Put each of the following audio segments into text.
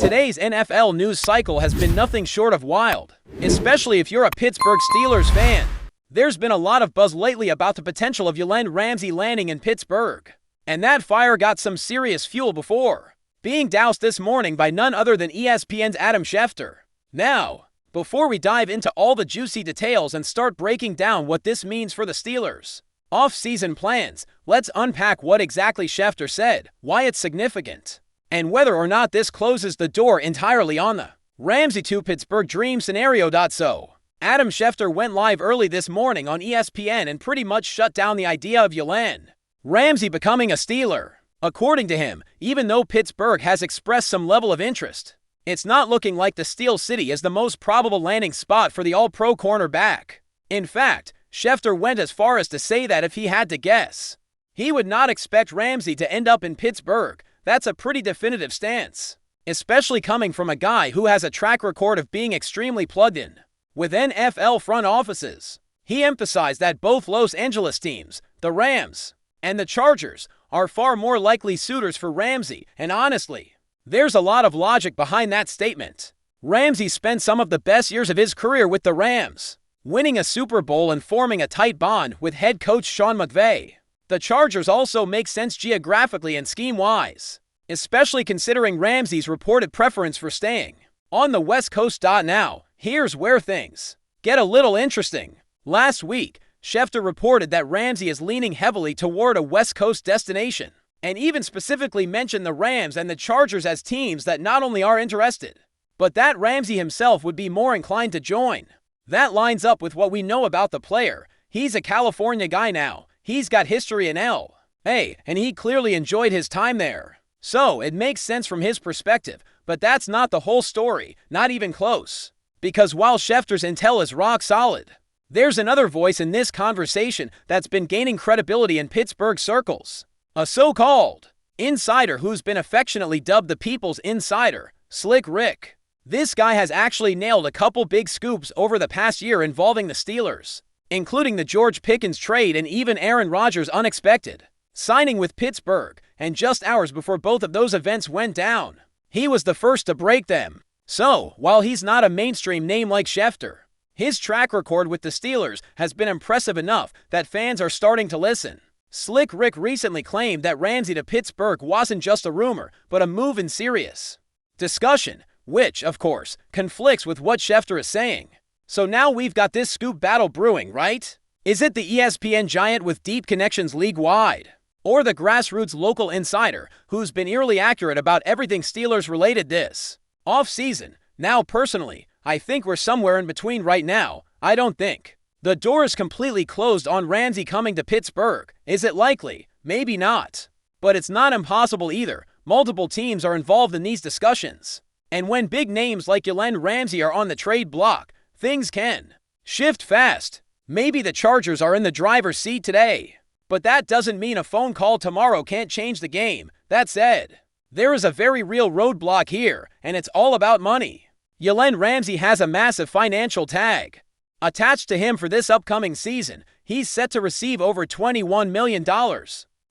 Today's NFL news cycle has been nothing short of wild, especially if you're a Pittsburgh Steelers fan. There's been a lot of buzz lately about the potential of Jalen Ramsay landing in Pittsburgh, and that fire got some serious fuel before being doused this morning by none other than ESPN's Adam Schefter. Now, before we dive into all the juicy details and start breaking down what this means for the Steelers' off-season plans, let's unpack what exactly Schefter said, why it's significant, and whether or not this closes the door entirely on the Ramsay to Pittsburgh dream scenario. So, Adam Schefter went live early this morning on ESPN and pretty much shut down the idea of Jalen Ramsay becoming a Steeler. According to him, even though Pittsburgh has expressed some level of interest, it's not looking like the Steel City is the most probable landing spot for the all-pro cornerback. In fact, Schefter went as far as to say that if he had to guess, he would not expect Ramsay to end up in Pittsburgh. That's a pretty definitive stance, especially coming from a guy who has a track record of being extremely plugged in with NFL front offices. He emphasized that both Los Angeles teams, the Rams and the Chargers, are far more likely suitors for Ramsay, and honestly, there's a lot of logic behind that statement. Ramsay spent some of the best years of his career with the Rams, winning a Super Bowl and forming a tight bond with head coach Sean McVay. The Chargers also make sense geographically and scheme-wise, especially considering Ramsay's reported preference for staying on the West Coast. Now, here's where things get a little interesting. Last week, Schefter reported that Ramsay is leaning heavily toward a West Coast destination, and even specifically mentioned the Rams and the Chargers as teams that not only are interested, but that Ramsay himself would be more inclined to join. That lines up with what we know about the player. He's a California guy now. He's got history in L.A., and he clearly enjoyed his time there. So, it makes sense from his perspective, but that's not the whole story, not even close. Because while Schefter's intel is rock solid, there's another voice in this conversation that's been gaining credibility in Pittsburgh circles. A so-called insider who's been affectionately dubbed the People's Insider, Slick Rick. This guy has actually nailed a couple big scoops over the past year involving the Steelers, including the George Pickens trade and even Aaron Rodgers' unexpected signing with Pittsburgh, and just hours before both of those events went down, he was the first to break them. So, while he's not a mainstream name like Schefter, his track record with the Steelers has been impressive enough that fans are starting to listen. Slick Rick recently claimed that Ramsay to Pittsburgh wasn't just a rumor, but a move in serious discussion, which, of course, conflicts with what Schefter is saying. So now we've got this scoop battle brewing, right? Is it the ESPN giant with deep connections league-wide, or the grassroots local insider who's been eerily accurate about everything Steelers related this off-season? Now, personally, I think we're somewhere in between right now. I don't think the door is completely closed on Ramsay coming to Pittsburgh. Is it likely? Maybe not. But it's not impossible either. Multiple teams are involved in these discussions, and when big names like Jalen Ramsay are on the trade block, things can shift fast. Maybe the Chargers are in the driver's seat today, but that doesn't mean a phone call tomorrow can't change the game. That said, there is a very real roadblock here, and it's all about money. Jalen Ramsay has a massive financial tag attached to him for this upcoming season. He's set to receive over $21 million,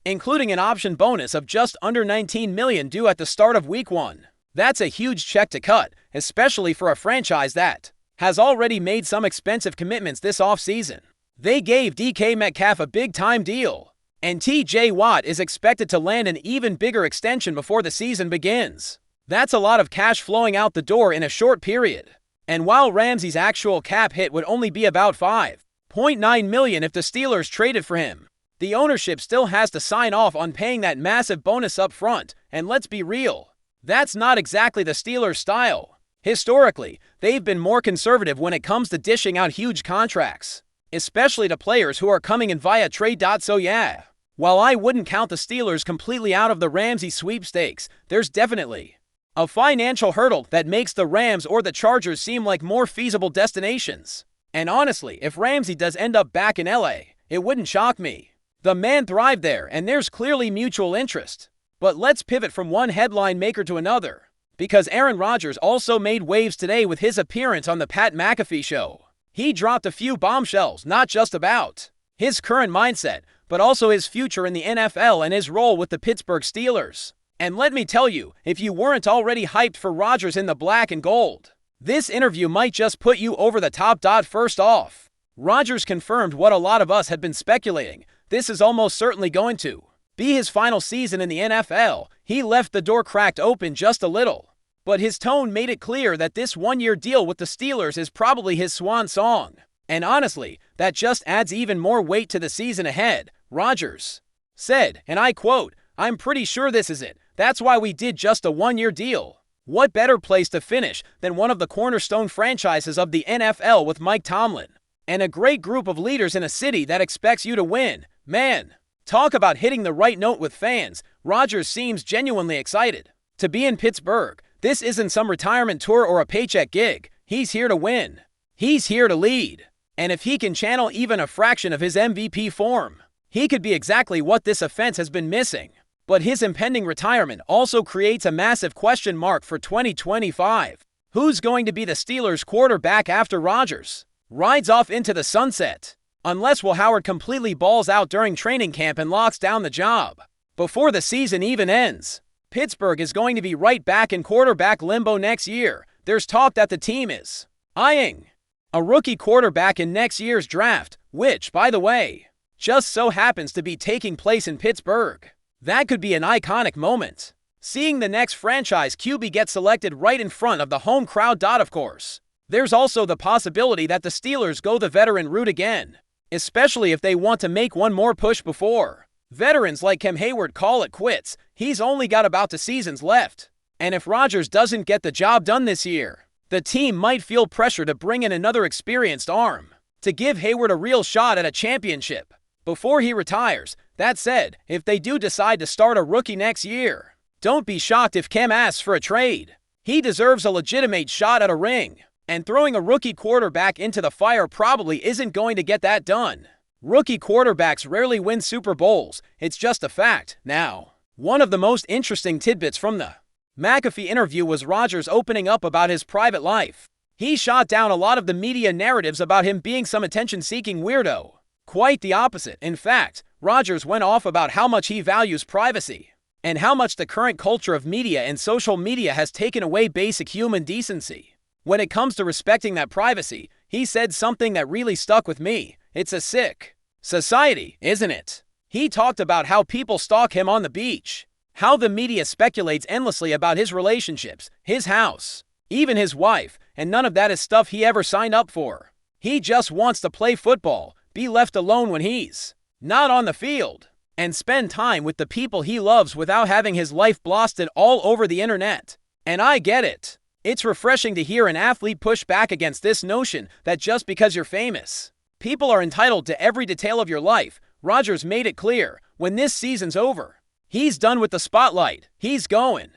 including an option bonus of just under $19 million due at the start of Week 1. That's a huge check to cut, especially for a franchise that has already made some expensive commitments this offseason. They gave DK Metcalf a big-time deal, and TJ Watt is expected to land an even bigger extension before the season begins. That's a lot of cash flowing out the door in a short period. And while Ramsay's actual cap hit would only be about $5.9 million if the Steelers traded for him, the ownership still has to sign off on paying that massive bonus up front, and let's be real, that's not exactly the Steelers' style. Historically, they've been more conservative when it comes to dishing out huge contracts, especially to players who are coming in via trade. So yeah, while I wouldn't count the Steelers completely out of the Ramsay sweepstakes, there's definitely a financial hurdle that makes the Rams or the Chargers seem like more feasible destinations. And honestly, if Ramsay does end up back in LA, it wouldn't shock me. The man thrived there, and there's clearly mutual interest. But let's pivot from one headline maker to another, because Aaron Rodgers also made waves today with his appearance on the Pat McAfee show. He dropped a few bombshells, not just about his current mindset, but also his future in the NFL and his role with the Pittsburgh Steelers. And let me tell you, if you weren't already hyped for Rodgers in the black and gold, this interview might just put you over the top. First off, Rodgers confirmed what a lot of us had been speculating. This is almost certainly going to be his final season in the NFL. He left the door cracked open just a little, but his tone made it clear that this one-year deal with the Steelers is probably his swan song. And honestly, that just adds even more weight to the season ahead. Rodgers said, and I quote, "I'm pretty sure this is it. That's why we did just a one-year deal." What better place to finish than one of the cornerstone franchises of the NFL with Mike Tomlin and a great group of leaders in a city that expects you to win? Man, talk about hitting the right note with fans. Rodgers seems genuinely excited to be in Pittsburgh. This isn't some retirement tour or a paycheck gig. He's here to win. He's here to lead. And if he can channel even a fraction of his MVP form, he could be exactly what this offense has been missing. But his impending retirement also creates a massive question mark for 2025. Who's going to be the Steelers' quarterback after Rodgers rides off into the sunset? Unless Will Howard completely balls out during training camp and locks down the job before the season even ends. Pittsburgh is going to be right back in quarterback limbo next year. There's talk that the team is eyeing a rookie quarterback in next year's draft, which, by the way, just so happens to be taking place in Pittsburgh. That could be an iconic moment, seeing the next franchise QB get selected right in front of the home crowd. Of course, there's also the possibility that the Steelers go the veteran route again, especially if they want to make one more push before veterans like Cam Hayward call it quits. He's only got about 2 seasons left, and if Rodgers doesn't get the job done this year, the team might feel pressure to bring in another experienced arm to give Hayward a real shot at a championship before he retires. That said, if they do decide to start a rookie next year, don't be shocked if Cam asks for a trade. He deserves a legitimate shot at a ring, and throwing a rookie quarterback into the fire probably isn't going to get that done. Rookie quarterbacks rarely win Super Bowls. It's just a fact. Now, one of the most interesting tidbits from the McAfee interview was Rodgers opening up about his private life. He shot down a lot of the media narratives about him being some attention-seeking weirdo. Quite the opposite. In fact, Rodgers went off about how much he values privacy and how much the current culture of media and social media has taken away basic human decency. When it comes to respecting that privacy, he said something that really stuck with me. It's a sick society, isn't it? He talked about how people stalk him on the beach, how the media speculates endlessly about his relationships, his house, even his wife, and none of that is stuff he ever signed up for. He just wants to play football, be left alone when he's not on the field, and spend time with the people he loves without having his life blasted all over the internet. And I get it. It's refreshing to hear an athlete push back against this notion that just because you're famous, people are entitled to every detail of your life. Rodgers made it clear, when this season's over, he's done with the spotlight. He's going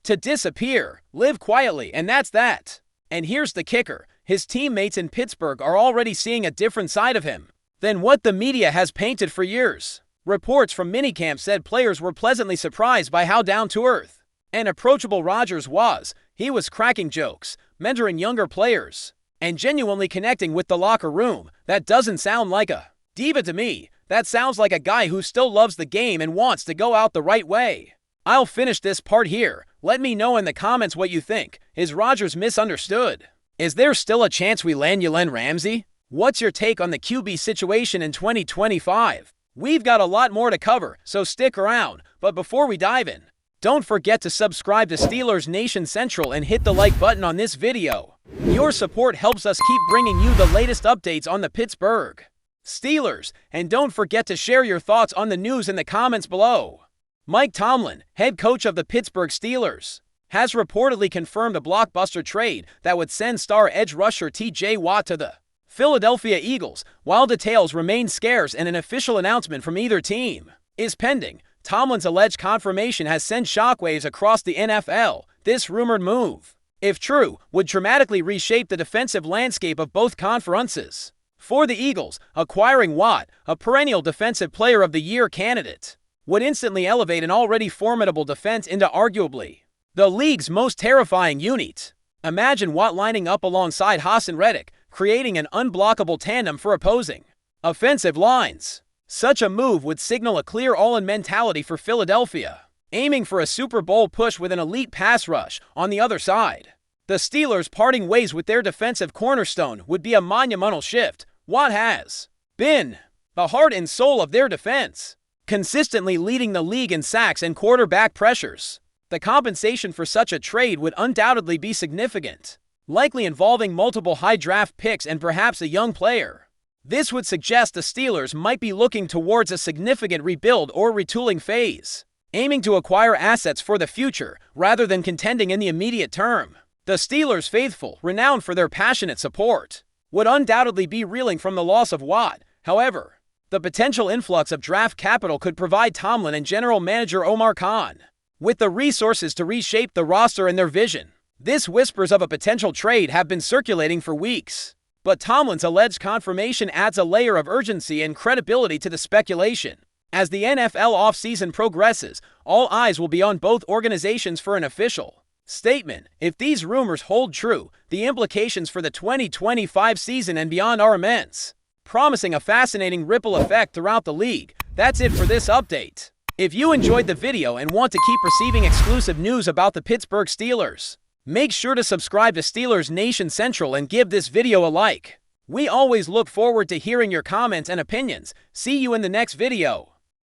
to disappear, live quietly, and that's that. And here's the kicker. His teammates in Pittsburgh are already seeing a different side of him than what the media has painted for years. Reports from minicamp said players were pleasantly surprised by how down-to-earth and approachable Rodgers was. He was cracking jokes, mentoring younger players, and genuinely connecting with the locker room. That doesn't sound like a diva to me. That sounds like a guy who still loves the game and wants to go out the right way. I'll finish this part here. Let me know in the comments what you think. Is Rodgers misunderstood? Is there still a chance we land Jalen Ramsay? What's your take on the QB situation in 2025? We've got a lot more to cover, so stick around. But before we dive in, don't forget to subscribe to Steelers Nation Central and hit the like button on this video. Your support helps us keep bringing you the latest updates on the Pittsburgh Steelers, and don't forget to share your thoughts on the news in the comments below. Mike Tomlin, head coach of the Pittsburgh Steelers, has reportedly confirmed a blockbuster trade that would send star edge rusher T.J. Watt to the Philadelphia Eagles. While details remain scarce and an official announcement from either team is pending, Tomlin's alleged confirmation has sent shockwaves across the NFL. This rumored move, if true, would dramatically reshape the defensive landscape of both conferences. For the Eagles, acquiring Watt, a perennial Defensive Player of the Year candidate, would instantly elevate an already formidable defense into arguably the league's most terrifying unit. Imagine Watt lining up alongside Hassan Reddick, creating an unblockable tandem for opposing offensive lines. Such a move would signal a clear all-in mentality for Philadelphia, aiming for a Super Bowl push with an elite pass rush on the other side. The Steelers parting ways with their defensive cornerstone would be a monumental shift. Watt has been the heart and soul of their defense, consistently leading the league in sacks and quarterback pressures. The compensation for such a trade would undoubtedly be significant, likely involving multiple high draft picks and perhaps a young player. This would suggest the Steelers might be looking towards a significant rebuild or retooling phase, aiming to acquire assets for the future rather than contending in the immediate term. The Steelers faithful, renowned for their passionate support, would undoubtedly be reeling from the loss of Watt. However, the potential influx of draft capital could provide Tomlin and general manager Omar Khan with the resources to reshape the roster and their vision. This whispers of a potential trade have been circulating for weeks, but Tomlin's alleged confirmation adds a layer of urgency and credibility to the speculation. As the NFL offseason progresses, all eyes will be on both organizations for an official statement. If these rumors hold true, the implications for the 2025 season and beyond are immense, promising a fascinating ripple effect throughout the league. That's it for this update. If you enjoyed the video and want to keep receiving exclusive news about the Pittsburgh Steelers, make sure to subscribe to Steelers Nation Central and give this video a like. We always look forward to hearing your comments and opinions. See you in the next video.